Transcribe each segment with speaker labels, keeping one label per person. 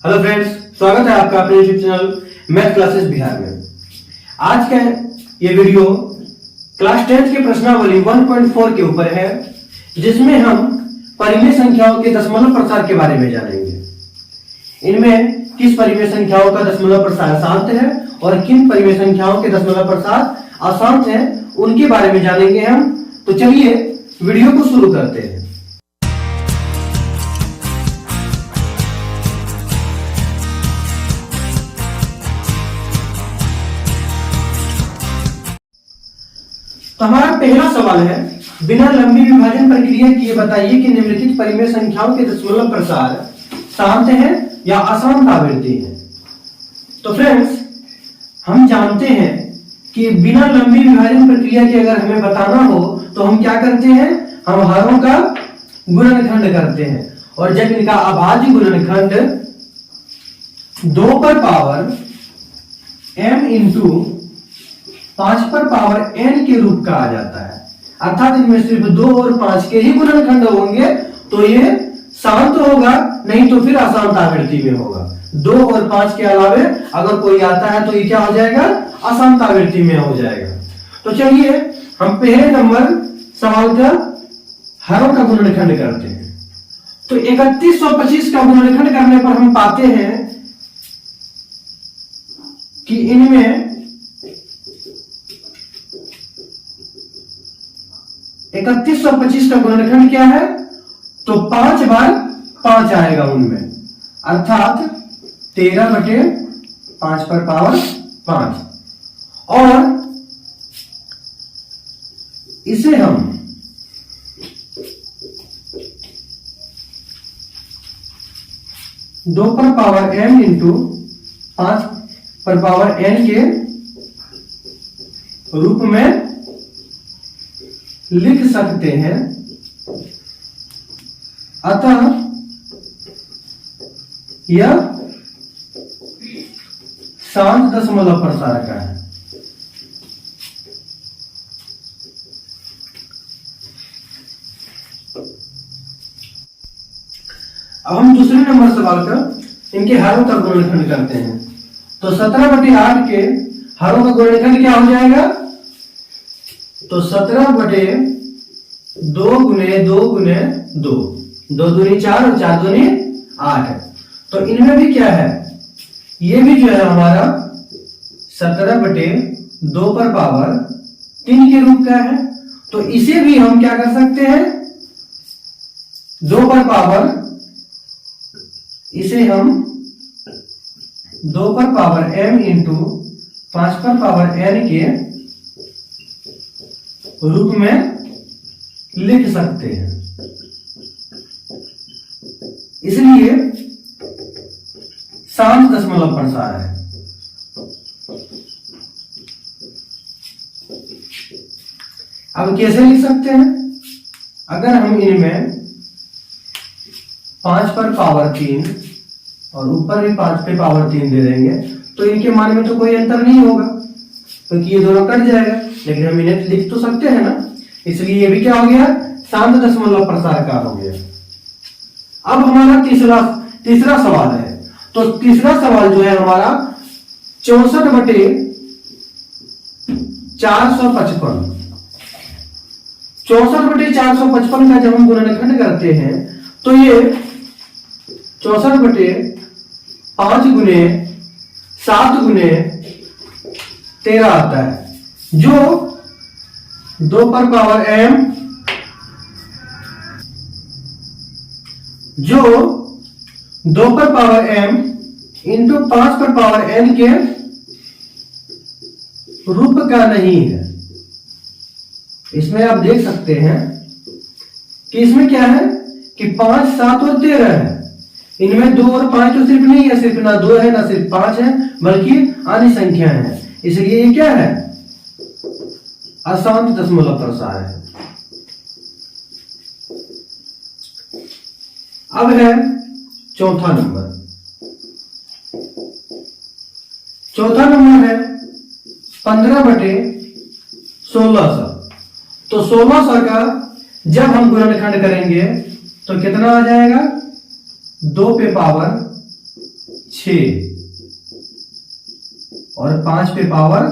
Speaker 1: Hello friends, स्वागत है आपका अपने YouTube channel math classes Bihar में। आज का ये वीडियो क्लास 10 के प्रश्नावली 1.4 के ऊपर है, जिसमें हम परिमेय संख्याओं के दशमलव प्रसार के बारे में जानेंगे। इनमें किस परिमेय संख्याओं का दशमलव प्रसार शांत है और किन परिमेय संख्याओं के दशमलव प्रसार अशांत है, उनके बारे में जानेंगे हम। तो चलिए वीडियो को शुरू करते हैं। तो हमारा पहला सवाल है, बिना लंबी विभाजन प्रक्रिया किए बताइए कि निम्नलिखित परिमेय संख्याओं के दशमलव प्रसार शांत है या अशांत आवृत्ति है। तो फ्रेंड्स, हम जानते हैं कि बिना लंबी विभाजन प्रक्रिया के अगर हमें बताना हो तो हम क्या करते हैं, हम हरों का गुणनखंड करते हैं। और जब इनका अभाज्य गुणनखंड 2 पर पावर m इंटू 5 पर पावर n के रूप का आ जाता है, अर्थात इनमें सिर्फ 2 और 5 के ही गुणनखंड होंगे तो ये शांत होगा, नहीं तो फिर अशांत आवृत्ति में होगा। 2 और 5 के अलावे अगर कोई आता है तो ये क्या हो जाएगा, अशांत आवृत्ति में हो जाएगा। तो चलिए हम पहले नंबर सवाल का हरों का गुणनखंड करते हैं। तो 3125 का गुणनखंड करने पर हम पाते हैं कि इनमें 3125 का गुणनखंड क्या है, तो 5 बार 5 आएगा उनमें, अर्थात 13/5 पर पावर 5। और इसे हम दो पर पावर m इंटू 5 पर पावर n के रूप में लिख सकते हैं। अतः यह शांत दशमलव प्रसार का है। अब हम दूसरे नंबर सवाल का इनके हरों का गुणनखंड करते हैं। तो 17/8 के हरों का गुणनखंड क्या हो जाएगा, तो 17/2 गुने 2 गुने 2, 2 दूनी 4 और 4 दूनी 8 है। तो इनमें भी क्या है, ये भी जो है हमारा 17/2 पर पावर 3 के रूप का है। तो इसे भी हम क्या कर सकते हैं, 2 पर पावर, इसे हम 2 पर पावर m इंटू 5 पर पावर n के रूप में लिख सकते हैं। इसलिए शांत दशमलव प्रसार है। अब कैसे लिख सकते हैं, अगर हम इनमें 5 पर पावर 3 और ऊपर भी 5 पे पावर 3 दे देंगे तो इनके मान में तो कोई अंतर नहीं होगा, क्योंकि ये दोनों कट जाएगा। लेकिन हम इन्हें लिख तो सकते हैं ना, इसलिए ये भी क्या हो गया, शांत दशमलव प्रसार का हो गया। अब हमारा तीसरा सवाल है। तो तीसरा सवाल जो है हमारा 64/455, 64/455 का जब हम गुणनखंड करते हैं तो ये 64/5 गुने 7 गुने 13 आता है, जो 2 पर पावर m, जो 2 पर पावर m इंटू 5 पर पावर n के रूप का नहीं है। इसमें आप देख सकते हैं कि इसमें क्या है कि 5, 7 और 13 है। इनमें 2 और 5 तो सिर्फ नहीं है, सिर्फ ना 2 है ना सिर्फ 5 है, बल्कि अन्य संख्या है। इसलिए ये क्या है, अशांत दशमलव प्रसार है। अब है चौथा नंबर। चौथा नंबर है 15/1600। तो 1600 का जब हम गुणनखंड करेंगे तो कितना आ जाएगा, 2 पे पावर 6 और 5 पे पावर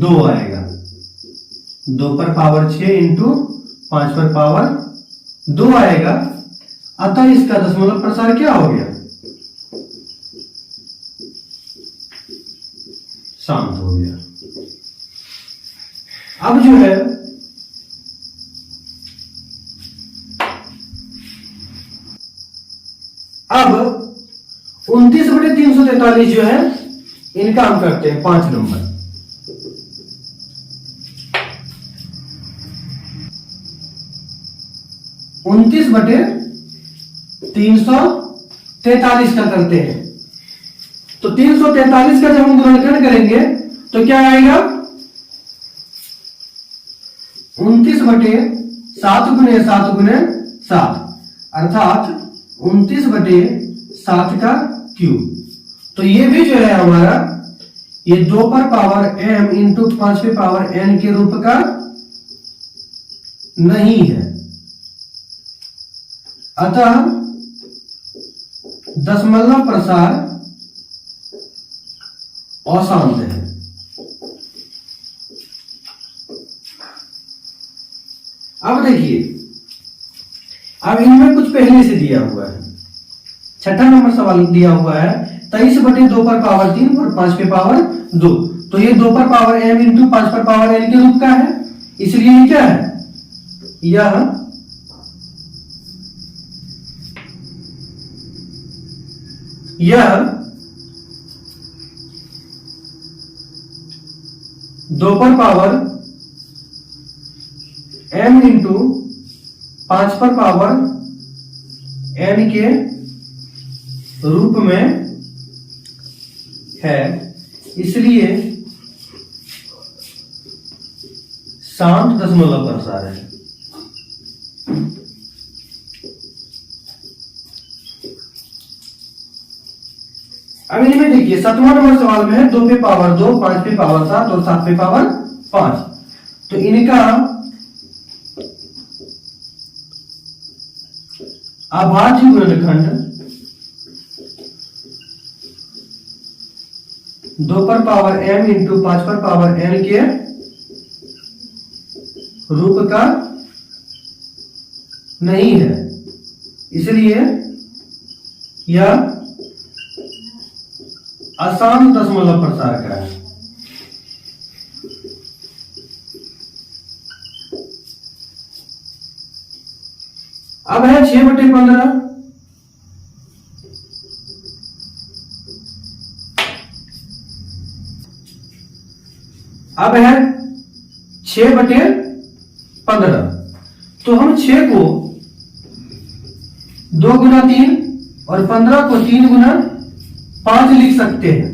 Speaker 1: 2 आएगा। 2 पर पावर 6 इंटू 5 पर पावर 2 आएगा। अतः इसका दशमलव प्रसार क्या हो गया? शांत हो गया। अब जो है अब 29/343 जो है इनका हम करते हैं 5 नंबर। उनतीस बटे 343 का करते हैं। तो 343 का जब हम गुणनखंड करेंगे तो क्या आएगा? 29 बटे 7 गुणे 7 गुणे 7 अर्थात 29 बटे 7 का क्यूब। तो ये भी जो है हमारा ये 2 पर पावर m इंटू 5 पे पावर n के रूप का नहीं है। अतः दशमलव प्रसार अशांत है। अब देखिए, अब इनमें कुछ पहले से दिया हुआ है। छठा नंबर सवाल दिया हुआ है 23 बटे 2 पर पावर 3 और 5 पे पावर 2। तो ये 2 पर पावर m इंटू 5 पर पावर n के रूप का है, इसलिए ये क्या है? यह 2 पर पावर m इंटू 5 पर पावर n के रूप में है, इसलिए शांत दशमलव प्रसार है। अब इनमें देखिए 7वां नंबर सवाल में है 2 पे पावर 2, 5 पे पावर 7 और 7 पे पावर 5। तो इनका अभाज्य गुणनखंड 2 पर पावर m इंटू 5 पर पावर n के रूप का नहीं है, इसलिए यह अशांत दशमलव प्रसार का है। अब है 6/15। अब है 6/15। तो हम 6 को 2 गुना 3 और 15 को 3 गुना 5 लिख सकते हैं।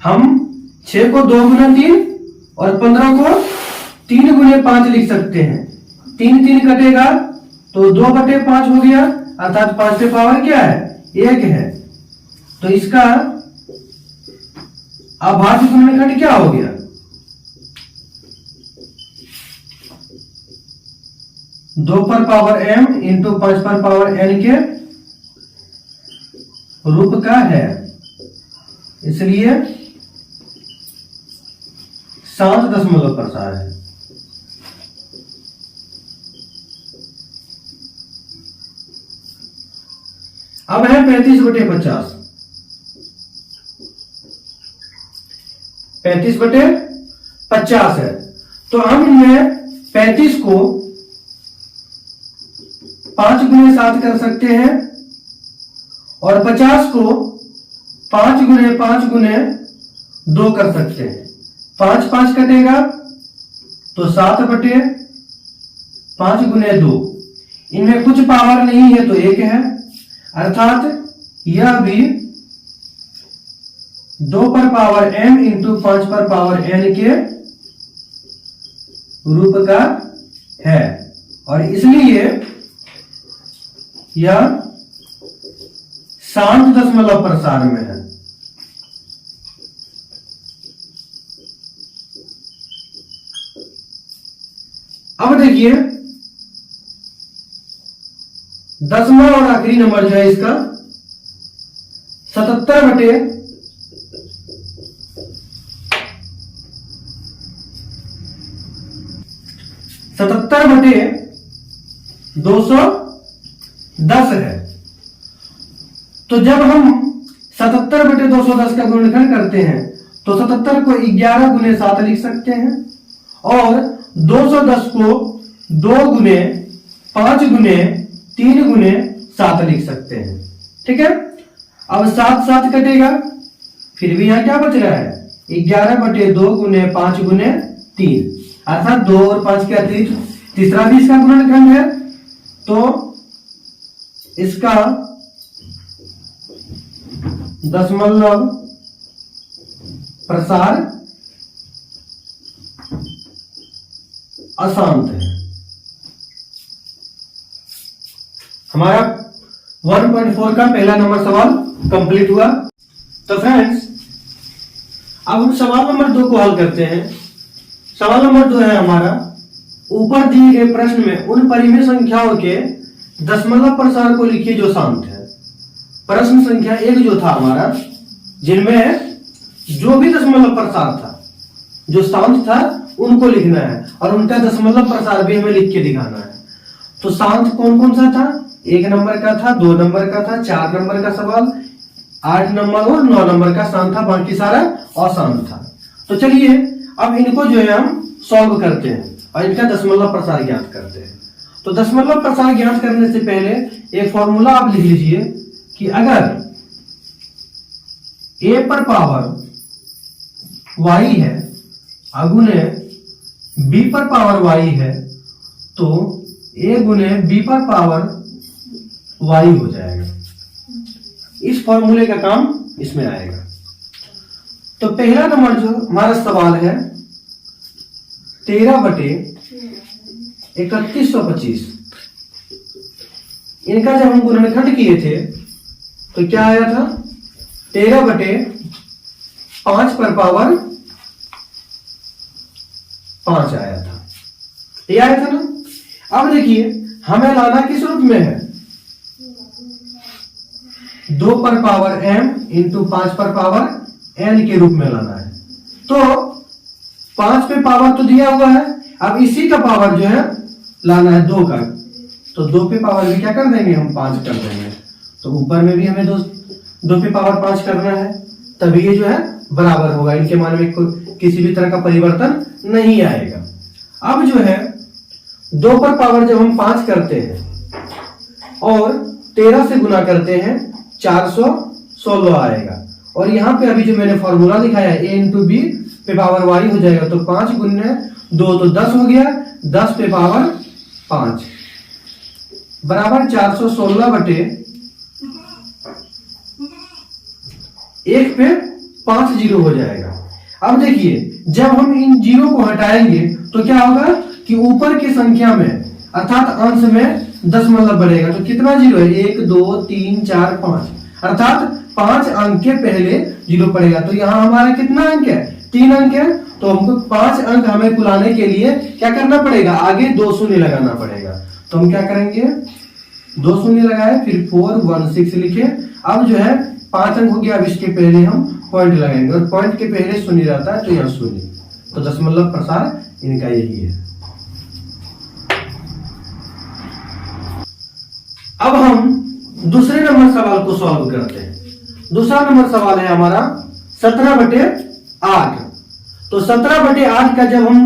Speaker 1: हम 6 को 2 गुना 3 और 15 को 3 गुने 5 लिख सकते हैं। 3 3 कटेगा तो 2/5 हो गया, अर्थात 5 पे पावर क्या है? 1 है। तो इसका अभाज्य गुणनखंड क्या हो गया? 2 पर पावर m इंटू 5 पर पावर n के रूप का है, इसलिए शांत दशमलव प्रसार है। अब है 35/50। 35/50 है। तो हम इनमें 35 को 5 गुने 7 कर सकते हैं और 50 को 5 गुने 5 गुने 2 कर सकते हैं। 5 5 कटेगा तो 7/5 गुने 2। इनमें कुछ पावर नहीं है तो 1 है, अर्थात यह भी 2 पर पावर m इंटू 5 पर पावर n के रूप का है और इसलिए यह शांत दशमलव प्रसार में है। अब देखिए 10वां और आखिरी नंबर जो है इसका 77 बटे 210 है। तो जब हम 77 बटे 210 का गुणनखंड करते हैं तो 77 को 11 गुने 7 लिख सकते हैं और 210 को 2 गुने 5 गुने 3 गुने 7 लिख सकते हैं। ठीक है, अब 7 7 कटेगा, फिर भी यहां क्या बच रहा है 11 बटे 2 गुने 5 गुने 3, अर्थात 2 और 5 के अतिरिक्त तीसरा भी इसका गुणनखंड है। तो इसका दशमलव प्रसार अशांत है। हमारा 1.4 का पहला नंबर सवाल कंप्लीट हुआ। तो फ्रेंड्स अब हम सवाल नंबर 2 को हल करते हैं। सवाल नंबर 2 है हमारा, ऊपर दिए गए प्रश्न में उन परिमेय संख्याओं के दशमलव प्रसार को लिखिए जो शांत है। प्रश्न संख्या 1 जो था हमारा, जिनमें जो भी दशमलव प्रसार था जो शांत था उनको लिखना है और उनका दशमलव प्रसार भी हमें लिख के दिखाना है। तो शांत कौन कौन सा था, 1 नंबर का था, 2 नंबर का था, 4 नंबर का सवाल, 8 नंबर और 9 नंबर का शांत था, बाकी सारा अशांत था। तो चलिए अब इनको जो है हम सॉल्व करते हैं और इनका दशमलव प्रसार ज्ञात करते हैं। तो दशमलव प्रसार ज्ञात करने से पहले एक फॉर्मूला आप लिख लीजिए कि अगर a पर पावर y है अगुने b पर पावर y है तो a गुने b पर पावर y हो जाएगा। इस फॉर्मूले का काम इसमें आएगा। तो पहला नंबर जो हमारा सवाल है 13 बटे 3125, इनका जब हम गुणनखंड किए थे तो क्या आया था 13 बटे 5 पर पावर 5 आया था, ये आया था ना। अब देखिए हमें लाना किस रूप में है, 2 पर पावर m इंटू 5 पर पावर n के रूप में लाना है। तो 5 पे पावर तो दिया हुआ है, अब इसी का पावर जो है लाना है 2 का, तो 2 पे पावर भी क्या कर देंगे हम 5 कर देंगे। तो ऊपर में भी हमें 2 पे पावर 5 करना है, तभी ये जो है बराबर होगा, इनके मान में किसी भी तरह का परिवर्तन नहीं आएगा। अब जो है 2 पर पावर जब हम 5 करते हैं और 13 से गुना करते हैं 416 आएगा। और यहाँ पे अभी जो मैंने फॉर्मूला दिखाया है a इंटू बी पे पावर y हो जाएगा, तो 5 गुने 2 तो 10 हो गया, 10 पे पावर 5 बराबर 416 बटे 1 पे 5 जीरो हो जाएगा। अब देखिए जब हम इन जीरो को हटाएंगे तो क्या होगा कि ऊपर की संख्या में अर्थात अंश में दशमलव बढ़ेगा। तो कितना जीरो है 1 2 3 4 5, अर्थात 5 अंक के पहले जीरो पड़ेगा। तो यहाँ हमारा कितना अंक है 3 अंक है, तो हमको 5 अंक हमें बुलाने के लिए क्या करना पड़ेगा, आगे 2 शून्य लगाना पड़ेगा। तो हम क्या करेंगे 2 शून्य लगाए, फिर 416 लिखे। अब जो है 5 अंक हो गया, अब इसके पहले हम पॉइंट लगाएंगे और पॉइंट के पहले शून्य रहता है तो यहाँ शून्य। तो दशमलव प्रसार इनका यही है। अब हम दूसरे नंबर सवाल को सॉल्व करते हैं। दूसरा नंबर सवाल है हमारा 17 बटे 8। तो 17 बटे 8 का जब हम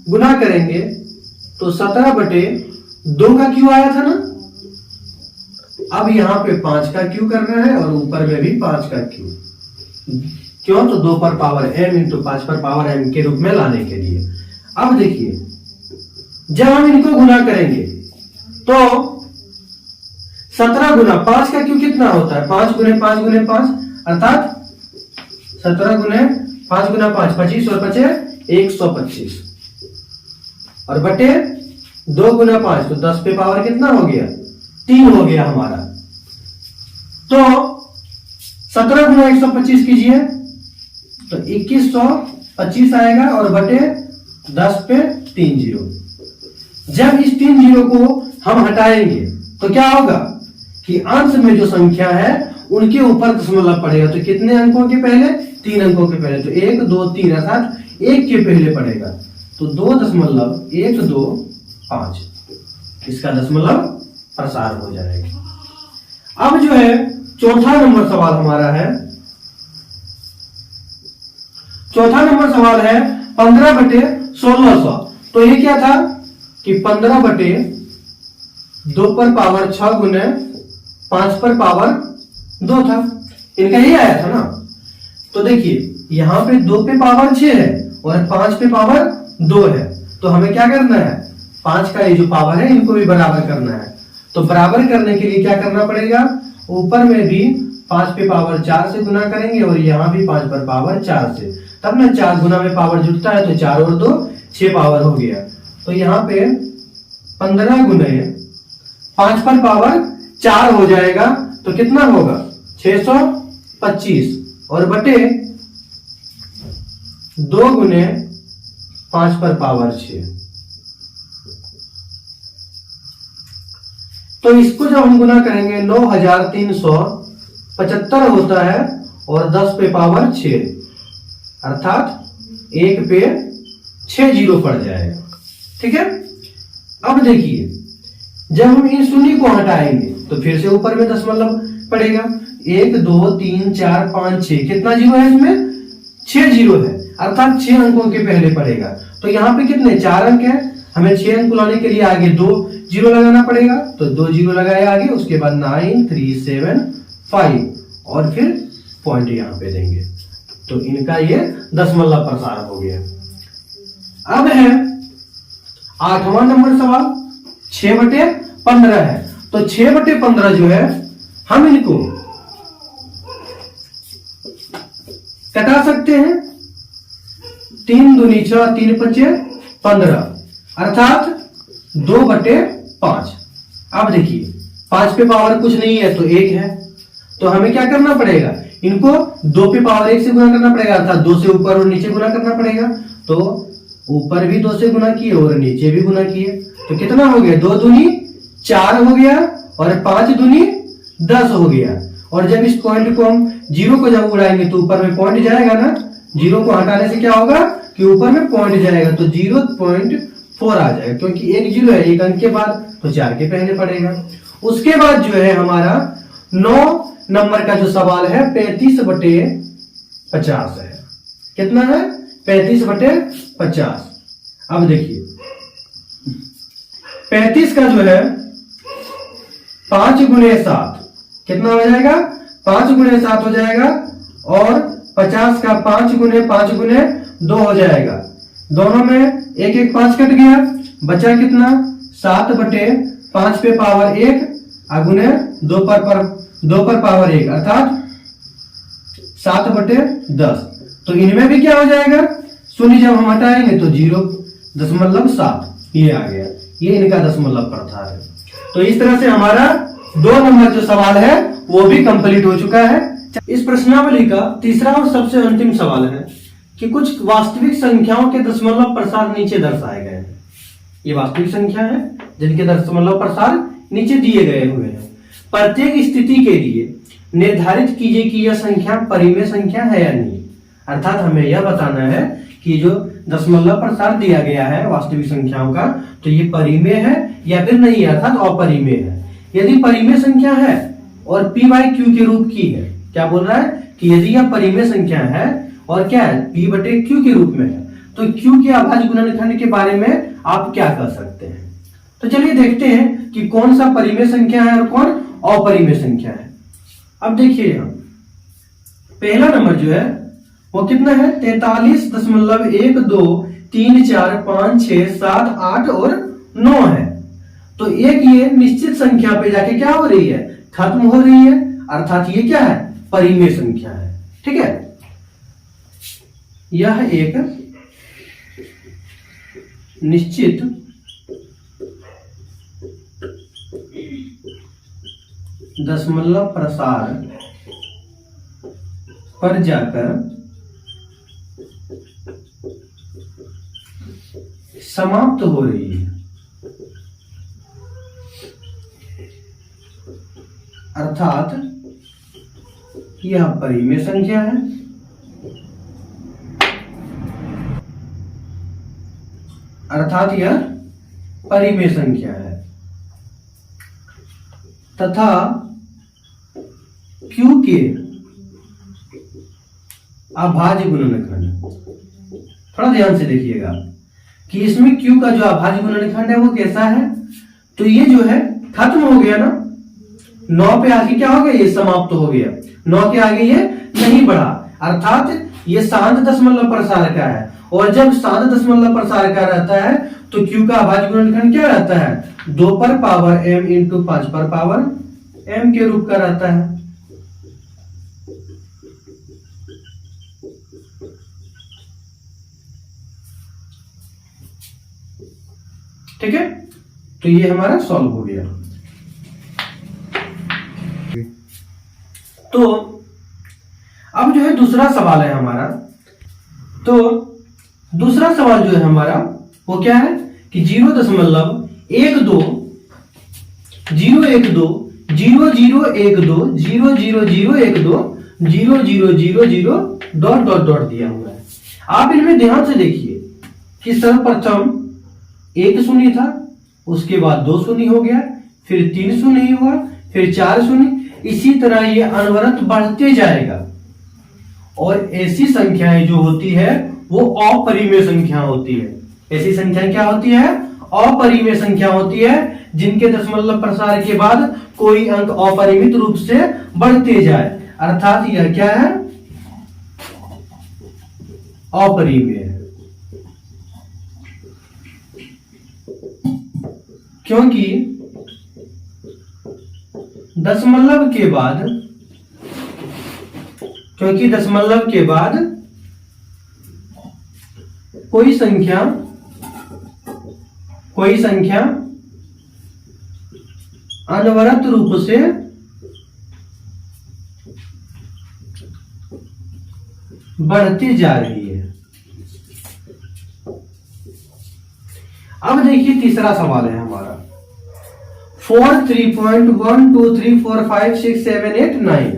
Speaker 1: गुना करेंगे तो 17 बटे 2 का क्यू आया था ना। अब यहां पे 5 का क्यू करना है और ऊपर में भी 5 का क्यू। क्यों, तो 2 पर पावर m इंटू 5 पर पावर m के रूप में लाने के लिए। अब देखिए जब हम इनको गुना करेंगे तो 17 गुना 5 का क्यू कितना होता है, 5 गुने 5 गुने 5, अर्थात 17 गुने 5 गुना 5 25 और बचे 125 और बटे 2 गुना 5 तो 10 पे पावर कितना हो गया 3 हो गया हमारा। तो 17 गुना 125 कीजिए तो 2125 आएगा और बटे 10 पे 3 जीरो, जब इस 3 जीरो को हम हटाएंगे तो क्या होगा कि अंश में जो संख्या है उनके ऊपर दशमलव पड़ेगा। तो कितने अंकों के पहले? 3 अंकों के पहले। तो 1 2 3 अर्थात 1 के पहले पड़ेगा। तो 2.125 इसका दशमलव प्रसार हो जाएगा। अब जो है चौथा नंबर सवाल हमारा है। चौथा नंबर सवाल है 15/1600। तो ये क्या था कि 15/2 पर पावर 6 गुने 5 पर पावर 2 था। इनका ही आया था ना। तो देखिए यहां पे 2 पे पावर 6 है और 5 पे पावर 2 है। तो हमें क्या करना है? 5 का ये जो पावर है इनको भी बराबर करना है। तो बराबर करने के लिए क्या करना पड़ेगा? ऊपर में भी 5 पे पावर 4 से गुना करेंगे और यहाँ भी 5 पर पावर 4 से, तब ना 4 गुना में पावर जुटता है। तो 4 और 2 6 पावर हो गया। तो यहाँ पे 15 गुने 5 पर पावर 4 हो जाएगा। तो कितना होगा? 625 और बटे 2 गुने 5 पर पावर 6। तो इसको जब हम गुना करेंगे 9375 होता है और 10 पे पावर 6 अर्थात 1 पे 6 जीरो पड़ जाएगा। ठीक है। अब देखिए जब हम इन शून्य को हटाएंगे तो फिर से ऊपर में दशमलव पड़ेगा। 1 2 3 4 5 6 कितना जीरो है इसमें? 6 जीरो है अर्थात 6 अंकों के पहले पड़ेगा। तो यहाँ पे कितने? 4 अंक है। हमें 6 अंक लाने के लिए आगे 2 जीरो लगाना पड़ेगा। तो 2 जीरो लगाए आगे, उसके बाद 9 3 7 5 और फिर पॉइंट यहाँ पे देंगे। तो इनका ये दशमलव प्रसार हो गया। अब है 8वां नंबर सवाल। 6/15 है। तो 6/15 जो है हम इनको कटा सकते हैं। 3 दूनी 6 3 5 15 अर्थात 2/5। अब देखिए 5 पे पावर कुछ नहीं है तो 1 है। तो हमें क्या करना पड़ेगा? इनको 2 पे पावर 1 से गुना करना पड़ेगा अर्थात 2 से ऊपर और नीचे गुना करना पड़ेगा। तो ऊपर भी 2 से गुना किए और नीचे भी गुना किए। तो कितना हो गया? 2 दूनी 4 हो गया और 5 दूनी 10 हो गया। और जब इस पॉइंट को हम जीरो को जब उड़ाएंगे तो ऊपर में पॉइंट जाएगा ना। जीरो को हटाने से क्या होगा कि ऊपर में पॉइंट जाएगा। तो 0.4 आ जाएगा क्योंकि 1 जीरो है 1 अंक के बाद, तो 4 के पहले पड़ेगा। उसके बाद जो है हमारा 9 नंबर का जो सवाल है 35/50 है। कितना है? 35/50। अब देखिए 35 का जो है 5 गुने 7 कितना हो जाएगा? 5 गुने 7 हो जाएगा और 50 का 5 गुने 2 हो जाएगा। दोनों में 1 1 5 कट गया, बचा कितना? 7/5 पे पावर 1 गुने 2 पर पावर 1 अर्थात 7/10। तो इनमें भी क्या हो जाएगा? शून्य जब हम हटाएंगे तो 0.7 ये आ गया। ये इनका दशमलव प्रसार है। तो इस तरह से हमारा 2 नंबर जो सवाल है वो भी कंप्लीट हो चुका है। इस प्रश्नावली का तीसरा और सबसे अंतिम सवाल है कि कुछ वास्तविक संख्याओं के दशमलव प्रसार नीचे दर्शाए गए हैं। ये वास्तविक संख्या है जिनके दशमलव प्रसार नीचे दिए गए हुए हैं। प्रत्येक स्थिति के लिए निर्धारित कीजिए कि यह संख्या परिमेय संख्या है या नहीं। अर्थात हमें यह बताना है कि जो दशमलव प्रसार दिया गया है वास्तविक संख्याओं का, तो ये परिमेय है या फिर नहीं है अर्थात अपरिमेय है। यदि परिमेय संख्या है और p बाई क्यू के रूप की है, क्या बोल रहा है कि यदि यह परिमेय संख्या है और क्या है p/q के रूप में है, तो q के अभाज्य गुणनखंड के बारे में आप क्या कर सकते हैं। तो चलिए देखते हैं कि कौन सा परिमेय संख्या है और कौन अपरिमेय संख्या है। अब देखिए यहाँ पहला नंबर जो है वो कितना है? 43.12345678 और 9 है। तो एक ये निश्चित संख्या पे जाके क्या हो रही है? खत्म हो रही है अर्थात ये क्या है? परिमेय संख्या है। ठीक है। यह एक निश्चित दशमलव प्रसार पर जाकर समाप्त हो रही है। अर्थात यह परिमेय संख्या है। अर्थात यह परिमेय संख्या है तथा Q के अभाज्य गुणनखंड, थोड़ा ध्यान से देखिएगा कि इसमें Q का जो अभाज्य गुणनखंड है वो कैसा है। तो ये जो है खत्म हो गया ना, 9 पे आगे क्या हो गया, ये समाप्त हो गया, 9 के आगे ये नहीं बढ़ा, अर्थात ये शांत दशमलव प्रसार का है। और जब शांत दशमलव प्रसार का रहता है तो Q का अभाज्य गुणनखंड क्या रहता है, 2 पर पावर m इंटू 5 पर पावर m के रूप का रहता है। ठीक है, तो ये हमारा सॉल्व हो गया। तो अब जो है दूसरा सवाल है हमारा। तो दूसरा सवाल जो है हमारा वो क्या है कि 0.12 0.12 0.012 0.0012 डॉट डॉट डॉट दिया हुआ है। आप इनमें ध्यान से देखिए कि सर्वप्रथम 1 शून्य था, उसके बाद 2 शून्य हो गया, फिर 3 शून्य हुआ, फिर 4 शून्य, इसी तरह ये अनवरत बढ़ते जाएगा। और ऐसी संख्याएं जो होती है वो अपरिमेय संख्या होती है। ऐसी संख्याएं क्या होती है, अपरिमेय संख्या होती है, जिनके दशमलव प्रसार के बाद कोई अंक अपरिमित रूप से बढ़ते जाए, अर्थात यह क्या है, अपरिमेय है। क्योंकि दशमलव के बाद कोई संख्या अनवरत रूप से बढ़ती जा रही है। अब देखिए तीसरा सवाल है हमारा 4 3.1 2 3 4 5 6 7 8 9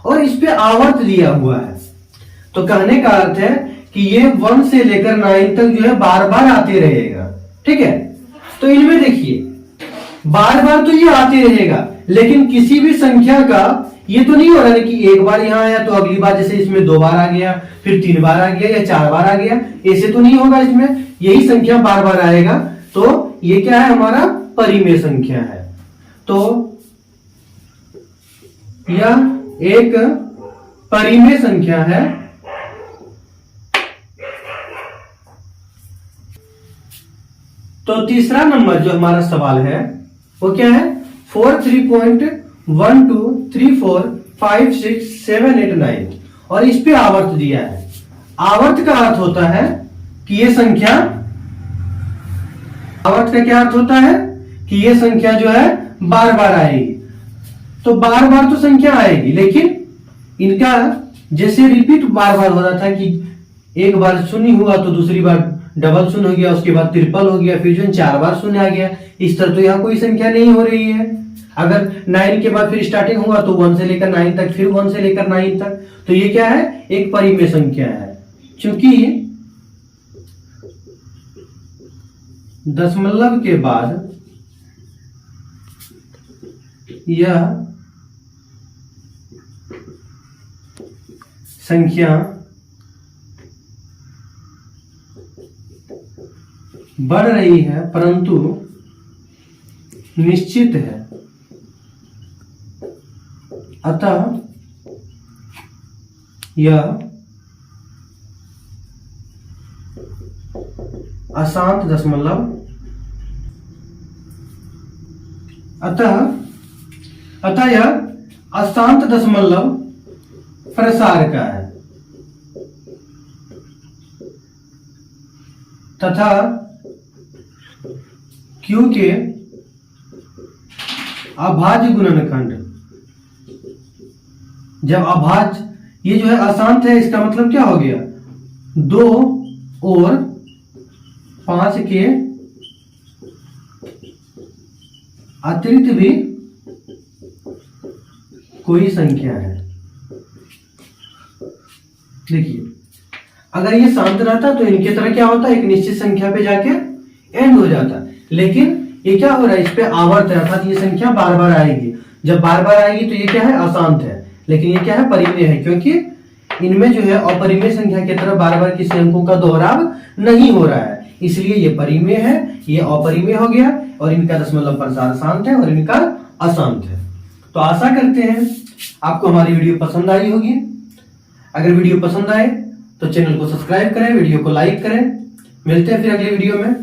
Speaker 1: और इस पे आवर्त दिया हुआ है। तो कहने का अर्थ है कि ये 1 से लेकर 9 तक जो है बार बार आते रहेगा। ठीक है, तो इनमें देखिए बार बार तो ये आते रहेगा, लेकिन किसी भी संख्या का ये तो नहीं हो रहा है कि एक बार यहां आया तो अगली बार जैसे इसमें 2 बार आ गया, फिर 3 बार आ गया या 4 बार आ गया, ऐसे तो नहीं होगा। इसमें यही संख्या बार बार आएगा, तो ये क्या है, हमारा परिमेय संख्या है। तो यह एक परिमेय संख्या है। तो तीसरा नंबर जो हमारा सवाल है वो क्या है, 4 3.1 2 3 4 5 6 7 8 9 और इस पे आवर्त दिया है। आवर्त का अर्थ होता है कि ये संख्या, आवर्त का क्या अर्थ होता है कि ये संख्या जो है बार बार आएगी। तो बार बार तो संख्या आएगी, लेकिन इनका जैसे रिपीट बार बार हो रहा था कि एक बार शून्य हुआ तो दूसरी बार डबल शून्य हो गया, उसके बाद ट्रिपल हो गया, फिर जो 4 बार शून्य आ गया, इस तरह तो यहाँ कोई संख्या नहीं हो रही है। अगर 9 के बाद फिर स्टार्टिंग हुआ तो 1 से लेकर 9 तक, फिर 1 से लेकर 9 तक, तो ये क्या है, एक परिमेय संख्या है। क्योंकि दशमलव के बाद यह संख्या बढ़ रही है परंतु निश्चित है, अतः यह अशांत दशमलव, अतः यह अशांत दशमलव प्रसार का है तथा Q के अभाज्य गुणनखंड, जब अभाज्य, ये जो है अशांत है, इसका मतलब क्या हो गया, 2 और 5 के अतिरिक्त भी कोई संख्या है, देखिए अगर ये शांत रहता तो इनकी तरह क्या होता, एक निश्चित संख्या पे जाके एंड हो जाता, लेकिन ये क्या हो रहा है, इस पे आवर्त है, अर्थात ये संख्या बार बार आएगी। जब बार बार आएगी तो ये क्या है, अशांत है, लेकिन ये क्या है, परिमेय है, क्योंकि इनमें जो है अपरिमेय संख्या की तरह बार बार किसी अंकों का दोहराव नहीं हो रहा है, इसलिए ये परिमेय है, ये अपरिमेय हो गया, और इनका दशमलव प्रसार शांत है और इनका अशांत है। तो आशा करते हैं आपको हमारी वीडियो पसंद आई होगी। अगर वीडियो पसंद आए तो चैनल को सब्सक्राइब करें, वीडियो को लाइक करें। मिलते हैं फिर अगले वीडियो में।